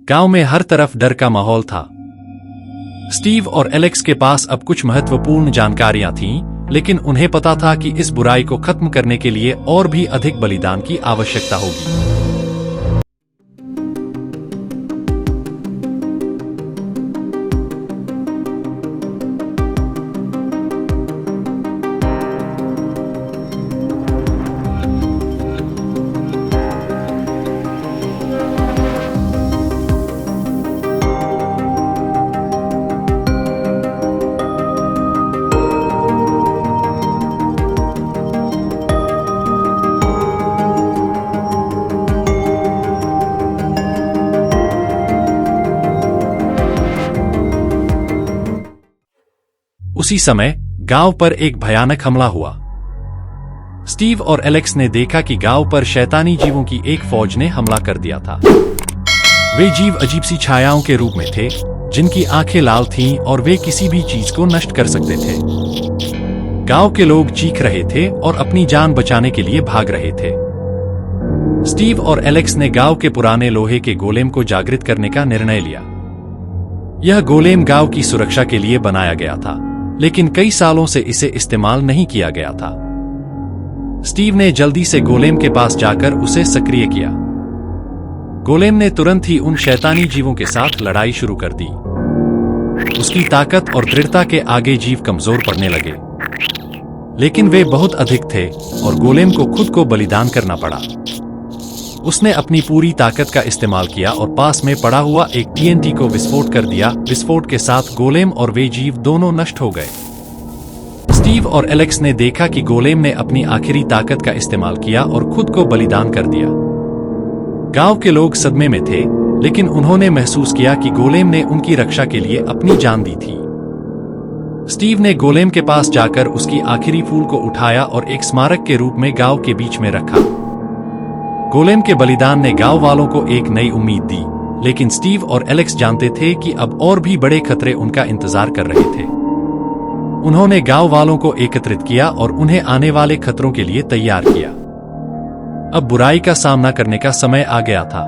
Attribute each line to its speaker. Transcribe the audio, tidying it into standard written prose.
Speaker 1: गांव में हर तरफ डर का माहौल था। स्टीव और एलेक्स के पास अब कुछ महत्वपूर्ण जानकारियां थीं, लेकिन उन्हें पता था कि इस बुराई को खत्म करने के लिए और भी अधिक बलिदान की आवश्यकता होगी। उसी समय गांव पर एक भयानक हमला हुआ। स्टीव और एलेक्स ने देखा कि गांव पर शैतानी जीवों की एक फौज ने हमला कर दिया था। वे जीव अजीब सी छायाओं के रूप में थे, जिनकी आंखें लाल थीं और वे किसी भी चीज को नष्ट कर सकते थे। गांव के लोग चीख रहे थे और अपनी जान बचाने के लिए भाग रहे थे। स्टीव और एलेक्स ने गांव के पुराने लोहे के गोलेम को जागृत करने का निर्णय लिया। यह गोलेम गांव की सुरक्षा के लिए बनाया गया था, लेकिन कई सालों से इसे इस्तेमाल नहीं किया गया था। स्टीव ने जल्दी से गोलेम के पास जाकर उसे सक्रिय किया। गोलेम ने तुरंत ही उन शैतानी जीवों के साथ लड़ाई शुरू कर दी। उसकी ताकत और दृढ़ता के आगे जीव कमजोर पड़ने लगे, लेकिन वे बहुत अधिक थे और गोलेम को खुद को बलिदान करना पड़ा। उसने अपनी पूरी ताकत का इस्तेमाल किया और पास में पड़ा हुआ एक टीएनटी को विस्फोट कर दिया। विस्फोट के साथ गोलेम और वे जीव दोनों नष्ट हो गए। स्टीव और एलेक्स ने देखा कि गोलेम ने अपनी आखिरी ताकत का इस्तेमाल किया और खुद को बलिदान कर दिया। गांव के लोग सदमे में थे, लेकिन उन्होंने महसूस किया कि गोलेम ने उनकी रक्षा के लिए अपनी जान दी थी। स्टीव ने गोलेम के पास जाकर उसकी आखिरी फूल को उठाया और एक स्मारक के रूप में गांव के बीच में रखा। गोलेम के बलिदान ने गांव वालों को एक नई उम्मीद दी, लेकिन स्टीव और एलेक्स जानते थे कि अब और भी बड़े खतरे उनका इंतजार कर रहे थे। उन्होंने गांव वालों को एकत्रित किया और उन्हें आने वाले खतरों के लिए तैयार किया। अब बुराई का सामना करने का समय आ गया था।